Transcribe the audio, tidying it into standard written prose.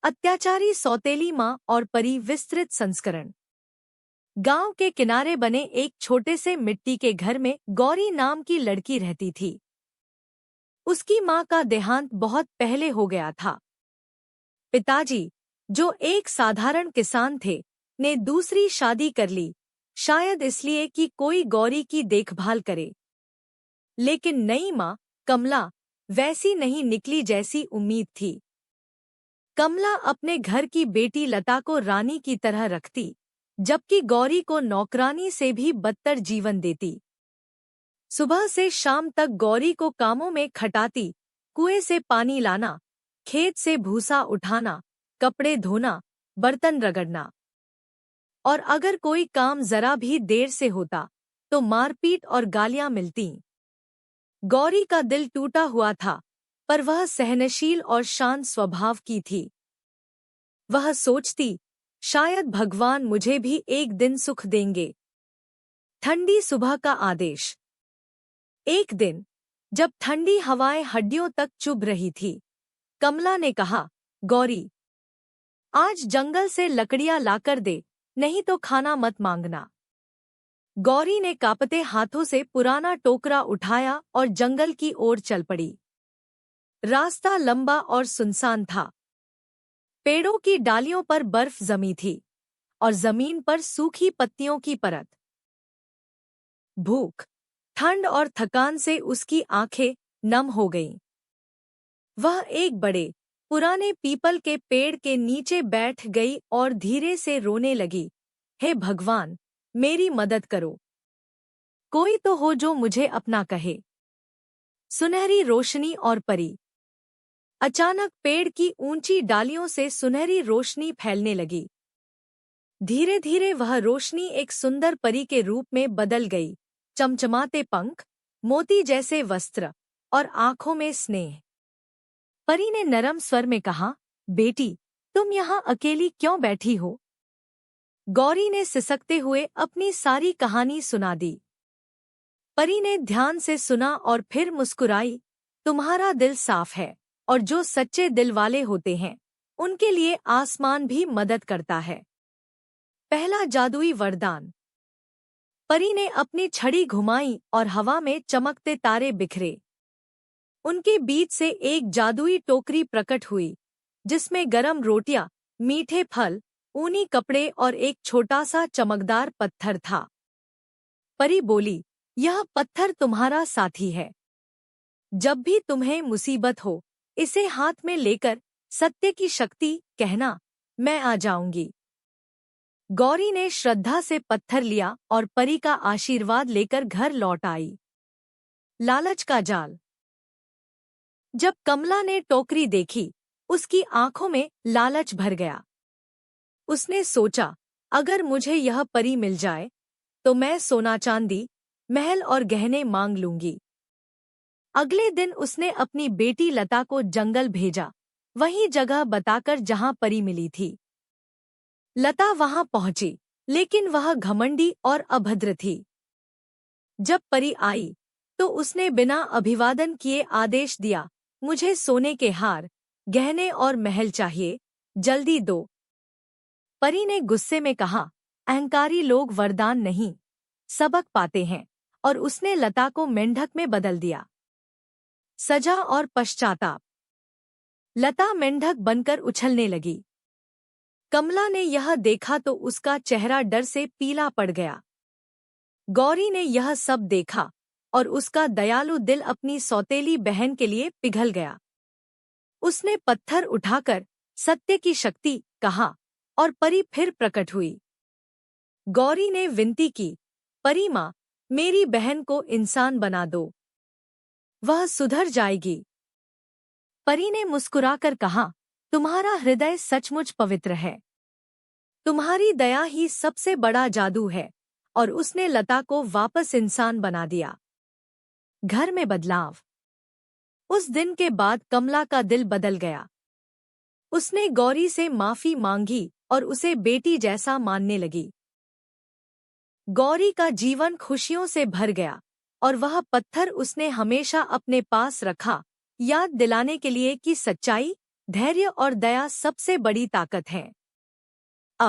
अत्याचारी सौतेली माँ और परी विस्तृत संस्करण। गांव के किनारे बने एक छोटे से मिट्टी के घर में गौरी नाम की लड़की रहती थी। उसकी माँ का देहांत बहुत पहले हो गया था। पिताजी, जो एक साधारण किसान थे, ने दूसरी शादी कर ली, शायद इसलिए कि कोई गौरी की देखभाल करे। लेकिन नई माँ कमला वैसी नहीं निकली जैसी उम्मीद थी। कमला अपने घर की बेटी लता को रानी की तरह रखती, जबकि गौरी को नौकरानी से भी बदतर जीवन देती। सुबह से शाम तक गौरी को कामों में खटाती, कुएं से पानी लाना, खेत से भूसा उठाना, कपड़े धोना, बर्तन रगड़ना। और अगर कोई काम जरा भी देर से होता तो मारपीट और गालियां मिलती। गौरी का दिल टूटा हुआ था, पर वह सहनशील और शांत स्वभाव की थी। वह सोचती, शायद भगवान मुझे भी एक दिन सुख देंगे। ठंडी सुबह का आदेश। एक दिन, जब ठंडी हवाएं हड्डियों तक चुभ रही थी, कमला ने कहा, गौरी, आज जंगल से लकड़ियां लाकर दे, नहीं तो खाना मत मांगना। गौरी ने कांपते हाथों से पुराना टोकरा उठाया और जंगल की ओर चल पड़ी। रास्ता लंबा और सुनसान था। पेड़ों की डालियों पर बर्फ जमी थी और जमीन पर सूखी पत्तियों की परत। भूख, ठंड और थकान से उसकी आंखें नम हो गईं। वह एक बड़े पुराने पीपल के पेड़ के नीचे बैठ गई और धीरे से रोने लगी। हे भगवान, मेरी मदद करो। कोई तो हो जो मुझे अपना कहे। सुनहरी रोशनी और परी। अचानक पेड़ की ऊंची डालियों से सुनहरी रोशनी फैलने लगी। धीरे धीरे वह रोशनी एक सुंदर परी के रूप में बदल गई, चमचमाते पंख, मोती जैसे वस्त्र और आंखों में स्नेह। परी ने नरम स्वर में कहा, बेटी, तुम यहाँ अकेली क्यों बैठी हो? गौरी ने सिसकते हुए अपनी सारी कहानी सुना दी। परी ने ध्यान से सुना और फिर मुस्कुराई। तुम्हारा दिल साफ है, और जो सच्चे दिल वाले होते हैं, उनके लिए आसमान भी मदद करता है। पहला जादुई वरदान। परी ने अपनी छड़ी घुमाई और हवा में चमकते तारे बिखरे। उनके बीच से एक जादुई टोकरी प्रकट हुई, जिसमें गरम रोटियां, मीठे फल, ऊनी कपड़े और एक छोटा सा चमकदार पत्थर था। परी बोली, यह पत्थर तुम्हारा साथी है। जब भी तुम्हें मुसीबत हो, इसे हाथ में लेकर सत्य की शक्ति कहना, मैं आ जाऊंगी। गौरी ने श्रद्धा से पत्थर लिया और परी का आशीर्वाद लेकर घर लौट आई। लालच का जाल। जब कमला ने टोकरी देखी, उसकी आंखों में लालच भर गया। उसने सोचा, अगर मुझे यह परी मिल जाए, तो मैं सोना चांदी, महल और गहने मांग लूंगी। अगले दिन उसने अपनी बेटी लता को जंगल भेजा, वही जगह बताकर जहां परी मिली थी। लता वहां पहुंची, लेकिन वह घमंडी और अभद्र थी। जब परी आई, तो उसने बिना अभिवादन किए आदेश दिया, मुझे सोने के हार, गहने और महल चाहिए, जल्दी दो। परी ने गुस्से में कहा, अहंकारी लोग वरदान नहीं, सबक पाते हैं, और उसने लता को मेंढक में बदल दिया। सजा और पश्चाताप। लता मेंढक बनकर उछलने लगी। कमला ने यह देखा तो उसका चेहरा डर से पीला पड़ गया। गौरी ने यह सब देखा और उसका दयालु दिल अपनी सौतेली बहन के लिए पिघल गया। उसने पत्थर उठाकर सत्य की शक्ति कहा और परी फिर प्रकट हुई। गौरी ने विनती की, परी माँ, मेरी बहन को इंसान बना दो, वह सुधर जाएगी। परी ने मुस्कुराकर कहा, तुम्हारा हृदय सचमुच पवित्र है। तुम्हारी दया ही सबसे बड़ा जादू है। और उसने लता को वापस इंसान बना दिया। घर में बदलाव। उस दिन के बाद कमला का दिल बदल गया। उसने गौरी से माफी मांगी और उसे बेटी जैसा मानने लगी। गौरी का जीवन खुशियों से भर गया और वह पत्थर उसने हमेशा अपने पास रखा, याद दिलाने के लिए कि सच्चाई, धैर्य और दया सबसे बड़ी ताकत है। अ